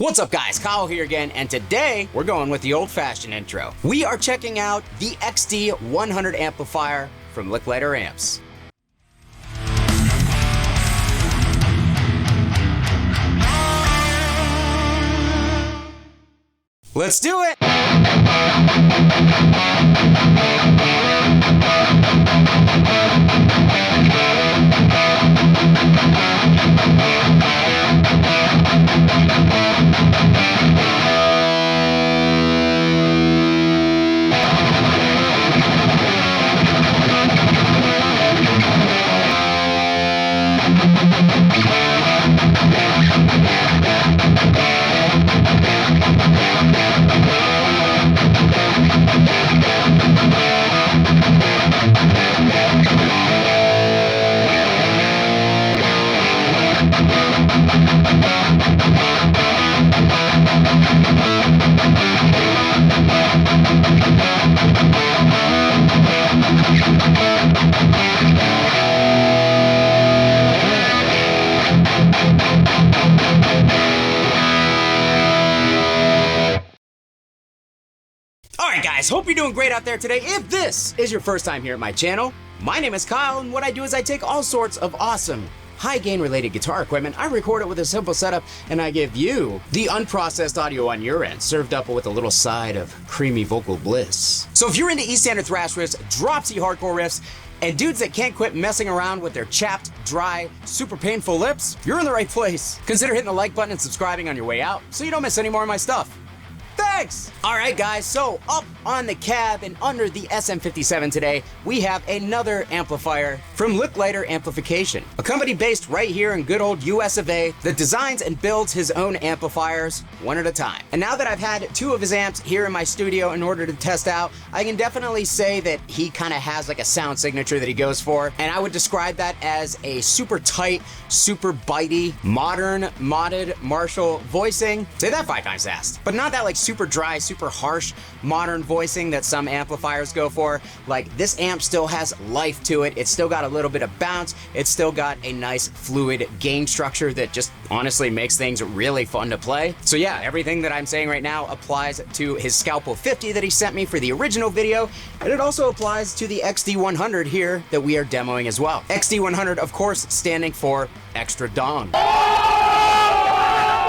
What's up guys, Kyle here again, and today we're going with the old-fashioned intro. We are checking out the XD100 amplifier from Lickliter Amps. Let's do it! Alright guys, hope you're doing great out there today. If this is your first time here at my channel, my name is Kyle, and what I do is I take all sorts of awesome high gain related guitar equipment, I record it with a simple setup, and I give you the unprocessed audio on your end, served up with a little side of creamy vocal bliss. So if you're into E standard thrash riffs, dropsy hardcore riffs, and dudes that can't quit messing around with their chapped, dry, super painful lips, you're in the right place. Consider hitting the like button and subscribing on your way out so you don't miss any more of my stuff. Thanks! Alright guys, so up on the cab and under the SM57 today, we have another amplifier from Lickliter Amplification, a company based right here in good old US of A that designs and builds his own amplifiers one at a time. And now that I've had two of his amps here in my studio in order to test out, I can definitely say that he kind of has like a sound signature that he goes for, and I would describe that as a super tight, super bitey, modern, modded Marshall voicing. Say that 5 times fast. But not that like super dry, super harsh, modern voicing that some amplifiers go for. Like, this amp still has life to it. It's still got a little bit of bounce. It's still got a nice fluid gain structure that just honestly makes things really fun to play. So yeah, everything that I'm saying right now applies to his Scalpel 50 that he sent me for the original video, and it also applies to the XD100 here that we are demoing as well. XD100, of course, standing for extra dong.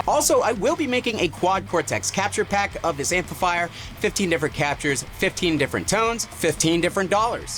Also, I will be making a quad cortex capture pack of this amplifier, 15 different captures, 15 different tones, $15 different.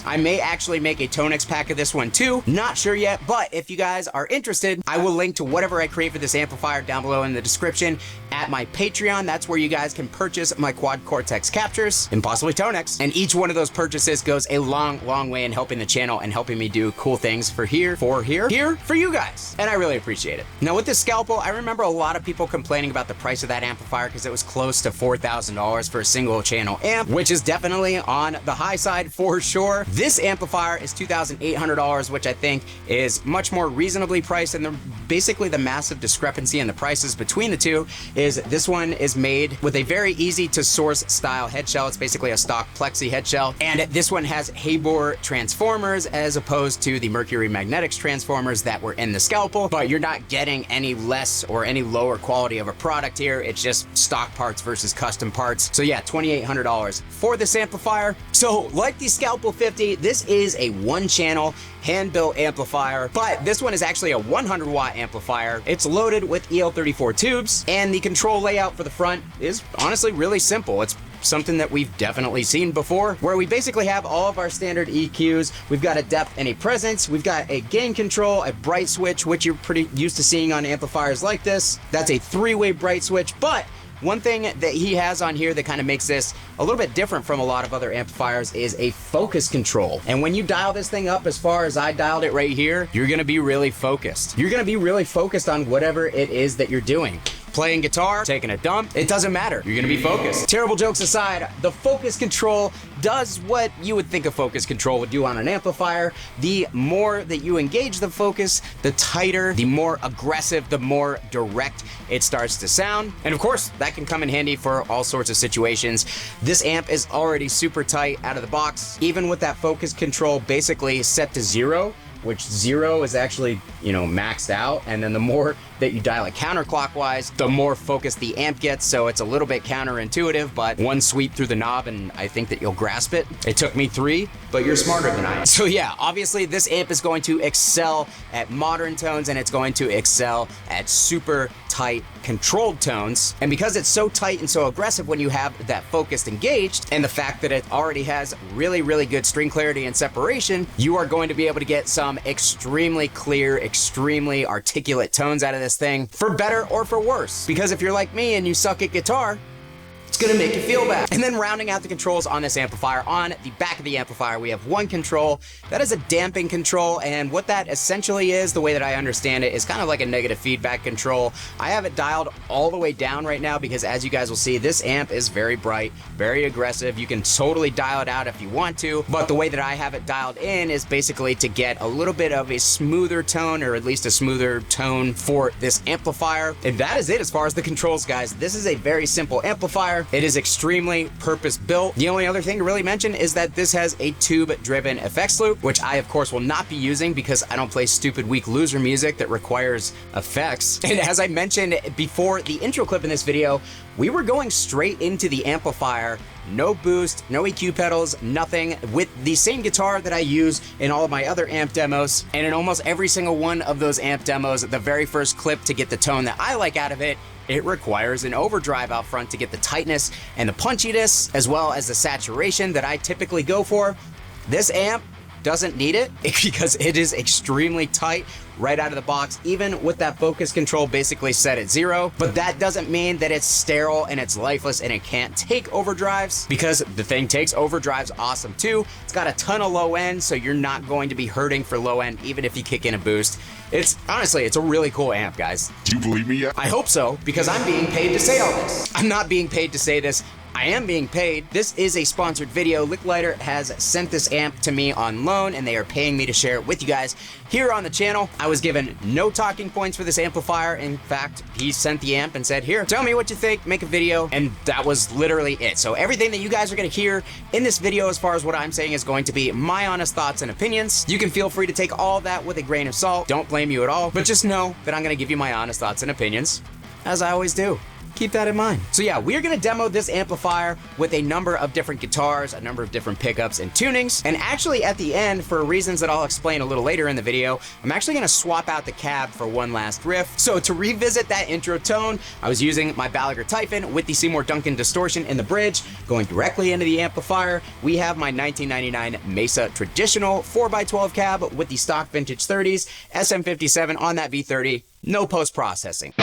I may actually make a Tonex pack of this one too, not sure yet, but if you guys are interested, I will link to whatever I create for this amplifier down below in the description at my Patreon. That's where you guys can purchase my quad cortex captures and possibly Tonex. And each one of those purchases goes a long, long way in helping the channel and helping me do cool things for here for you guys. And I really appreciate it. Now with this Scalpel, I remember a lot of people complaining about the price of that amplifier because it was close to $4,000 for a single channel amp, which is definitely on the high side for sure. This amplifier is $2,800, which I think is much more reasonably priced, and basically the massive discrepancy in the prices between the two is this one is made with a very easy to source style head shell. It's basically a stock plexi head shell, and this one has Haber transformers as opposed to the Mercury Magnetics transformers that were in the Scalpel, but you're not getting any less or any lower quality of a product here. It's just stock parts versus custom parts. So yeah, $2,800 for this amplifier. So like the Scalpel 50, this is a one channel hand-built amplifier, but this one is actually a 100 watt amplifier. It's loaded with EL34 tubes, and the control layout for the front is honestly really simple. It's something that we've definitely seen before, where we basically have all of our standard EQs. We've got a depth and a presence. We've got a gain control, a bright switch, which you're pretty used to seeing on amplifiers like this. That's a 3-way bright switch, but one thing that he has on here that kind of makes this a little bit different from a lot of other amplifiers is a focus control. And when you dial this thing up as far as I dialed it right here, you're gonna be really focused. You're gonna be really focused on whatever it is that you're doing. Playing guitar, taking a dump, it doesn't matter. You're gonna be focused. Terrible jokes aside, the focus control does what you would think a focus control would do on an amplifier. The more that you engage the focus, the tighter, the more aggressive, the more direct it starts to sound. And of course, that can come in handy for all sorts of situations. This amp is already super tight out of the box, even with that focus control basically set to 0, which 0 is actually, maxed out. And then the more that you dial it counterclockwise, the more focused the amp gets, so it's a little bit counterintuitive, but one sweep through the knob and I think that you'll grasp it. It took me 3, but you're smarter than I am. So yeah, obviously this amp is going to excel at modern tones and it's going to excel at super tight controlled tones. And because it's so tight and so aggressive when you have that focused engaged, and the fact that it already has really, really good string clarity and separation, you are going to be able to get some extremely clear, extremely articulate tones out of this thing, for better or for worse. Because if you're like me and you suck at guitar, it's gonna make you feel bad. And then rounding out the controls on this amplifier, on the back of the amplifier, we have one control. That is a damping control, and what that essentially is, the way that I understand it, is kind of like a negative feedback control. I have it dialed all the way down right now because, as you guys will see, this amp is very bright, very aggressive. You can totally dial it out if you want to, but the way that I have it dialed in is basically to get a little bit of a smoother tone, or at least a smoother tone for this amplifier. And that is it as far as the controls, guys. This is a very simple amplifier. It is extremely purpose-built. The only other thing to really mention is that this has a tube-driven effects loop, which I, of course, will not be using because I don't play stupid, weak loser music that requires effects. And as I mentioned before the intro clip in this video, we were going straight into the amplifier, no boost, no EQ pedals, nothing, with the same guitar that I use in all of my other amp demos. And in almost every single one of those amp demos, the very first clip to get the tone that I like out of it, it requires an overdrive out front to get the tightness and the punchiness, as well as the saturation that I typically go for. This amp doesn't need it because it is extremely tight right out of the box, even with that focus control basically set at 0. But that doesn't mean that it's sterile and it's lifeless and it can't take overdrives, because the thing takes overdrives awesome too. It's got a ton of low end, so you're not going to be hurting for low end even if you kick in a boost. It's honestly, it's a really cool amp, guys. Do you believe me yet? I hope so, because I'm being paid to say all this. I'm not being paid to say this. I am being paid. This is a sponsored video. Lickliter has sent this amp to me on loan, and they are paying me to share it with you guys here on the channel. I was given no talking points for this amplifier. In fact, he sent the amp and said, here, tell me what you think, make a video, and that was literally it. So everything that you guys are gonna hear in this video, as far as what I'm saying, is going to be my honest thoughts and opinions. You can feel free to take all that with a grain of salt. Don't blame you at all, but just know that I'm gonna give you my honest thoughts and opinions, as I always do. Keep that in mind. So yeah, we're gonna demo this amplifier with a number of different guitars, a number of different pickups and tunings. And actually at the end, for reasons that I'll explain a little later in the video, I'm actually gonna swap out the cab for one last riff. So to revisit that intro tone, I was using my Gallagher Typhon with the Seymour Duncan distortion in the bridge, going directly into the amplifier. We have my 1999 Mesa traditional 4x12 cab with the stock vintage 30s, SM57 on that V30, no post-processing.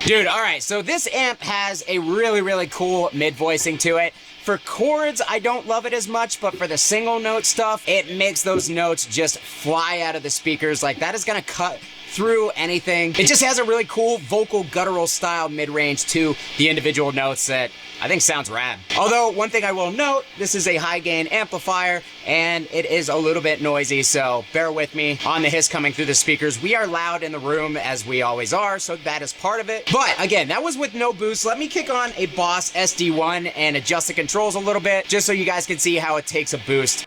Dude, all right, so this amp has a really, really cool mid-voicing to it. For chords, I don't love it as much, but for the single note stuff, it makes those notes just fly out of the speakers. Like, that is gonna cut through anything. It just has a really cool vocal guttural style mid-range to the individual notes that I think sounds rad. Although, one thing I will note, this is a high gain amplifier and it is a little bit noisy, so bear with me on the hiss coming through the speakers. We are loud in the room, as we always are, so that is part of it. But again, that was with no boost. Let me kick on a Boss SD1 and adjust the controls a little bit, just so you guys can see how it takes a boost.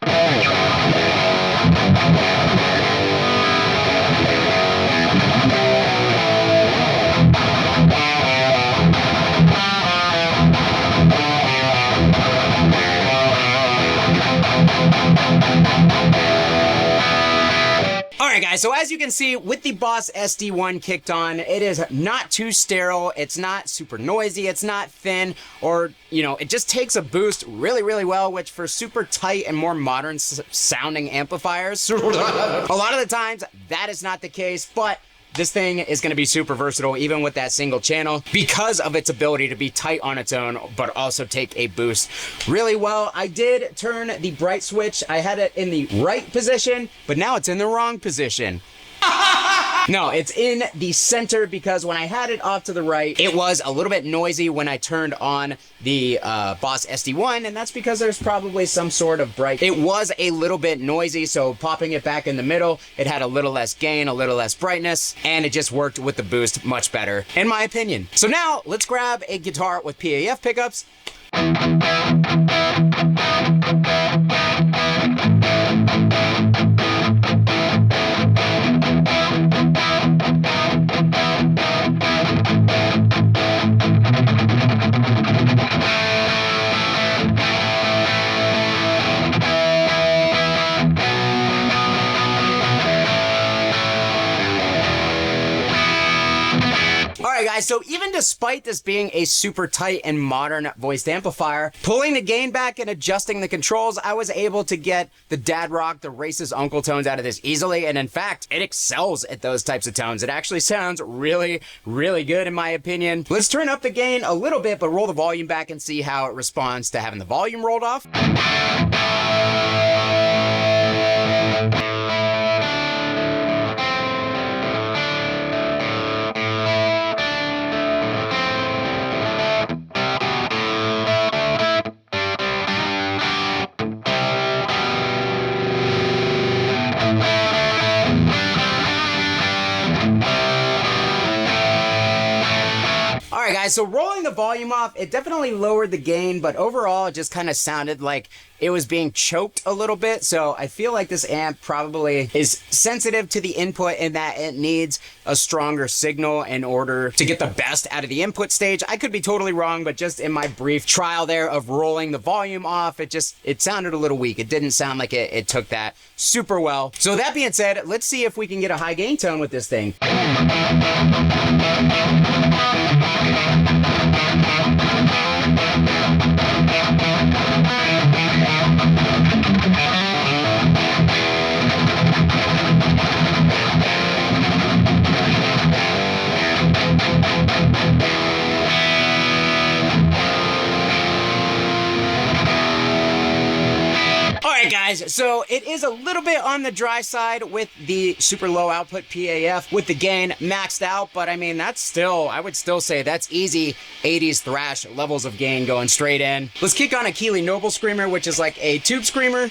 Alright guys, so as you can see, with the Boss SD1 kicked on, it is not too sterile, it's not super noisy, it's not thin, or, you know, it just takes a boost really, really well, which for super tight and more modern sounding amplifiers, a lot of the times, that is not the case, but this thing is going to be super versatile even with that single channel because of its ability to be tight on its own, but also take a boost really well. I did turn the bright switch. I had it in the right position, but now it's in the wrong position. No, it's in the center because when I had it off to the right, it was a little bit noisy when I turned on the Boss SD1, and that's because there's probably some sort of bright. It was a little bit noisy, so popping it back in the middle, it had a little less gain, a little less brightness, and it just worked with the boost much better, in my opinion. So now, let's grab a guitar with PAF pickups. Alright guys, so even despite this being a super tight and modern voiced amplifier, pulling the gain back and adjusting the controls, I was able to get the dad rock, the racist uncle tones out of this easily, and in fact, it excels at those types of tones. It actually sounds really, really good in my opinion. Let's turn up the gain a little bit, but roll the volume back and see how it responds to having the volume rolled off. Alright guys, so rolling the volume off, it definitely lowered the gain, but overall it just kind of sounded like it was being choked a little bit, so I feel like this amp probably is sensitive to the input in that it needs a stronger signal in order to get the best out of the input stage. I could be totally wrong, but just in my brief trial there of rolling the volume off, it sounded a little weak. It didn't sound like it took that super well. So that being said, let's see if we can get a high gain tone with this thing. Alright guys, so it is a little bit on the dry side with the super low output PAF with the gain maxed out, but I mean that's still, I would still say that's easy 80s thrash levels of gain going straight in. Let's kick on a Keeley Noble Screamer, which is like a tube screamer.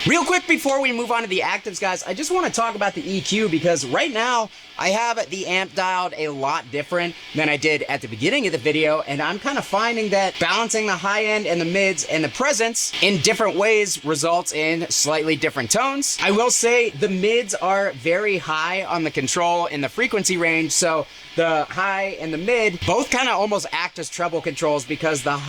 Real quick before we move on to the actives, guys, I just want to talk about the EQ because right now I have the amp dialed a lot different than I did at the beginning of the video, and I'm kind of finding that balancing the high end and the mids and the presence in different ways results in slightly different tones. I will say the mids are very high on the control in the frequency range, so the high and the mid both kind of almost act as treble controls because the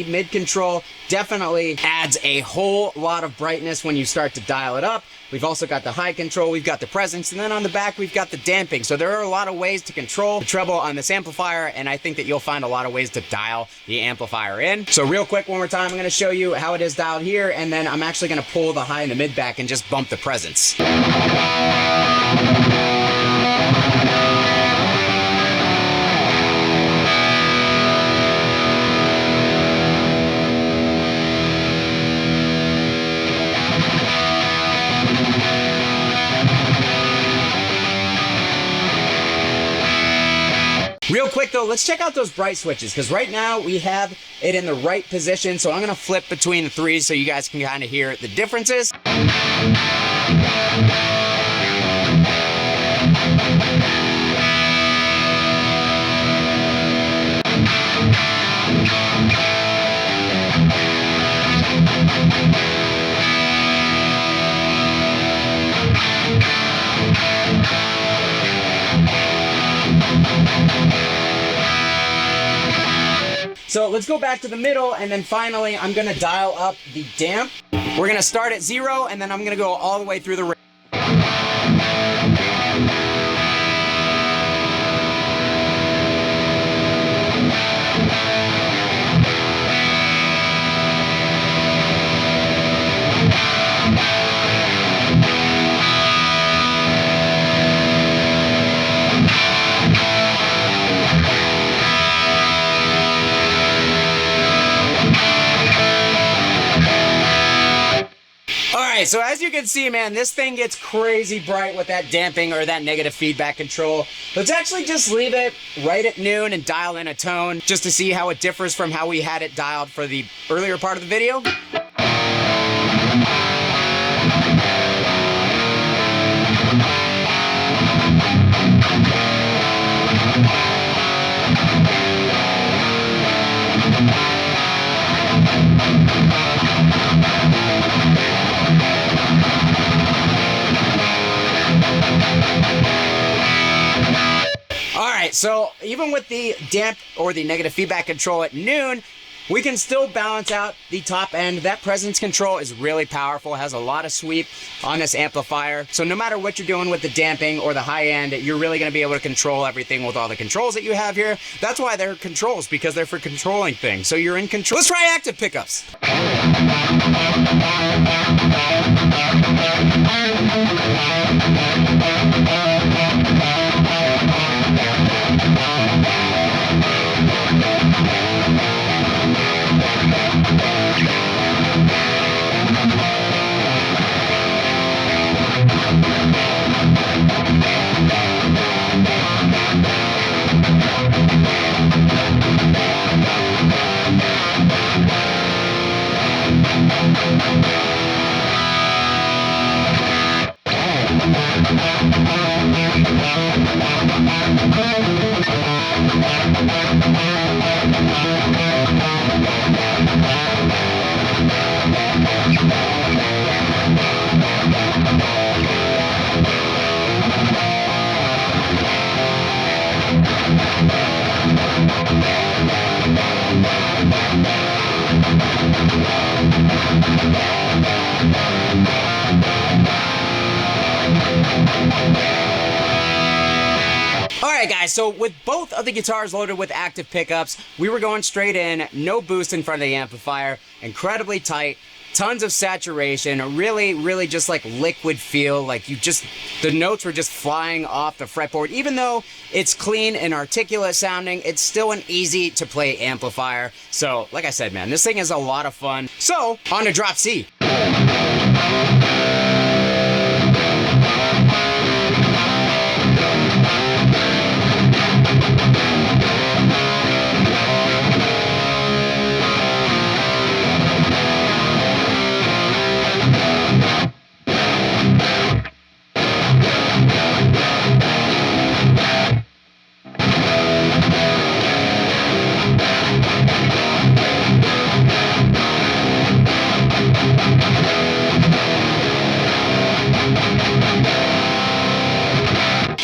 mid control definitely adds a whole lot of brightness when you start to dial it up. We've also got the high control, we've got the presence, and then on the back we've got the damping. So there are a lot of ways to control the treble on this amplifier, and I think that you'll find a lot of ways to dial the amplifier in. So real quick, one more time, I'm going to show you how it is dialed here, and then I'm actually going to pull the high and the mid back and just bump the presence. Real quick though, let's check out those bright switches, because right now we have it in the right position, so I'm going to flip between the three so you guys can kind of hear the differences. So let's go back to the middle, and then finally I'm going to dial up the damp. We're going to start at 0, and then I'm going to go all the way through the range. right, so as you can see, man, this thing gets crazy bright with that damping or that negative feedback control. Let's actually just leave it right at noon and dial in a tone just to see how it differs from how we had it dialed for the earlier part of the video. Alright, so even with the damp or the negative feedback control at noon, we can still balance out the top end. That presence control is really powerful, has a lot of sweep on this amplifier. So no matter what you're doing with the damping or the high end, you're really going to be able to control everything with all the controls that you have here. That's why they're controls, because they're for controlling things. So you're in control. Let's try active pickups. Alright guys, so with both of the guitars loaded with active pickups, we were going straight in, no boost in front of the amplifier, incredibly tight, tons of saturation, really just like liquid feel, like the notes were just flying off the fretboard. Even though it's clean and articulate sounding, it's still an easy to play amplifier. So like I said, man, this thing is a lot of fun. So on to drop C.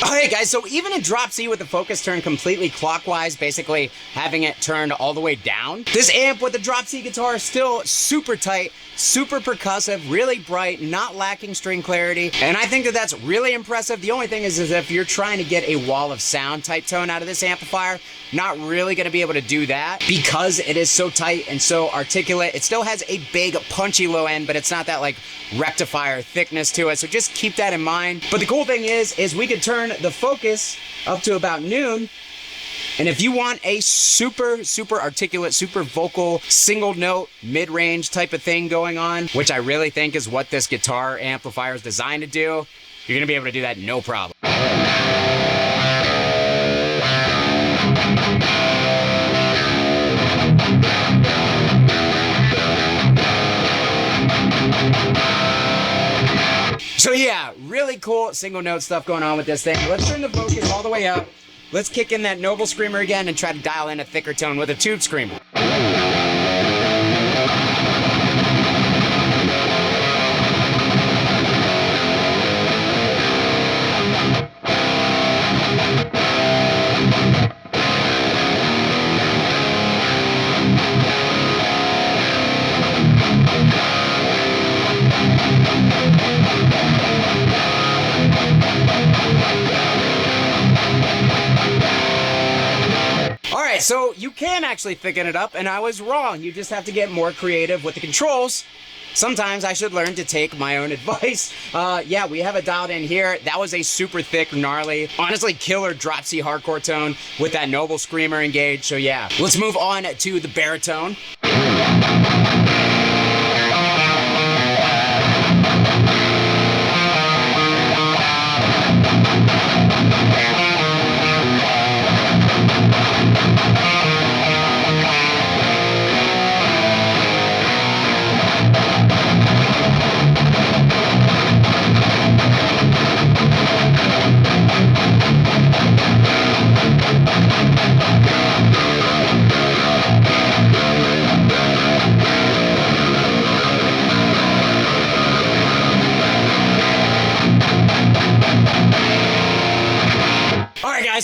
Alright guys, so even in drop C with the focus turned completely clockwise, basically having it turned all the way down, this amp with the drop C guitar is still super tight, super percussive, really bright, not lacking string clarity, and I think that that's really impressive. The only thing is if you're trying to get a wall of sound type tone out of this amplifier, not really going to be able to do that because it is so tight and so articulate. It still has a big punchy low end, but it's not that like rectifier thickness to it, so just keep that in mind. But the cool thing is we could turn the focus up to about noon, and if you want a super articulate, super vocal, single note, mid-range type of thing going on, which I really think is what this guitar amplifier is designed to do, you're gonna be able to do that no problem. So yeah, really cool single note stuff going on with this thing. Let's turn the focus all the way up. Let's kick in that Noble Screamer again and try to dial in a thicker tone with a Tube Screamer. Alright, so you can actually thicken it up, and I was wrong. You just have to get more creative with the controls. Sometimes I should learn to take my own advice. Yeah, we have it dialed in here. That was a super thick, gnarly, honestly killer drop C hardcore tone with that Noble Screamer engaged. So yeah, let's move on to the baritone.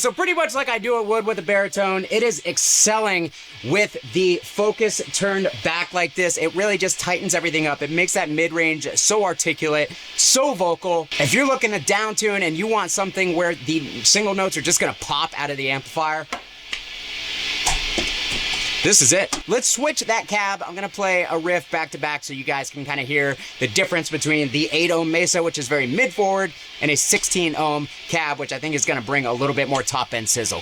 so pretty much like I do it would with the Baritone, it is excelling with the focus turned back like this. It really just tightens everything up. It makes that mid-range so articulate, so vocal. If you're looking to down tune and you want something where the single notes are just gonna pop out of the amplifier, this is it. Let's switch that cab. I'm gonna play a riff back to back so you guys can kind of hear the difference between the 8 ohm Mesa, which is very mid forward, and a 16 ohm cab, which I think is gonna bring a little bit more top end sizzle.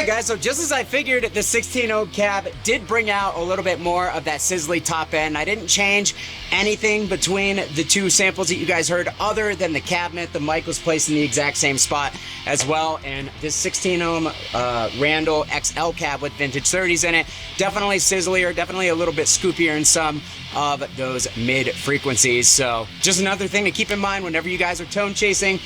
Guys, so just as I figured, the 16 ohm cab did bring out a little bit more of that sizzly top end. I didn't change anything between the two samples that you guys heard other than the cabinet. The mic was placed in the exact same spot as well, and this 16 ohm Randall XL cab with vintage 30s in it, definitely sizzlier, definitely a little bit scoopier in some of those mid frequencies. So just another thing to keep in mind whenever you guys are tone chasing.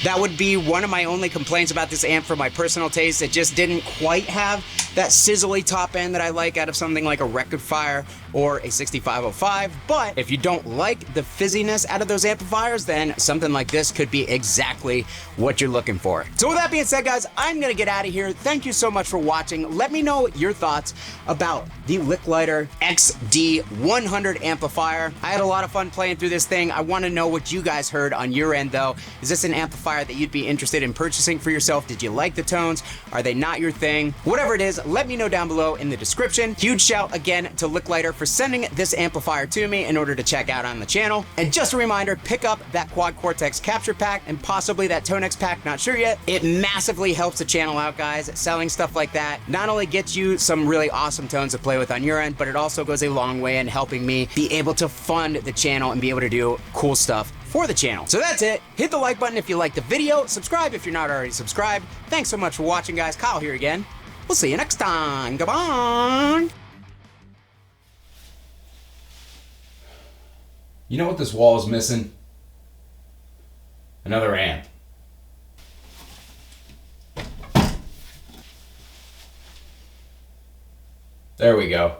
That would be one of my only complaints about this amp for my personal taste. It just didn't quite have that sizzly top end that I like out of something like a Record Fire or a 6505. But if you don't like the fizziness out of those amplifiers, then something like this could be exactly what you're looking for. So with that being said, guys, I'm gonna get out of here. Thank you so much for watching. Let me know your thoughts about the Lickliter XD100 amplifier. I had a lot of fun playing through this thing. I wanna know what you guys heard on your end though. Is this an amplifier that you'd be interested in purchasing for yourself? Did you like the tones? Are they not your thing? Whatever it is, let me know down below in the description. Huge shout again to Lickliter for sending this amplifier to me in order to check out on the channel. And just a reminder, pick up that Quad Cortex capture pack and possibly that Tonex pack, not sure yet. It massively helps the channel out, guys. Selling stuff like that not only gets you some really awesome tones to play with on your end, but it also goes a long way in helping me be able to fund the channel and be able to do cool stuff for the channel. So that's it. Hit the like button if you liked the video. Subscribe if you're not already subscribed. Thanks so much for watching, guys. Kyle here again. We'll see you next time. Goodbye. You know what this wall is missing? Another amp. There we go.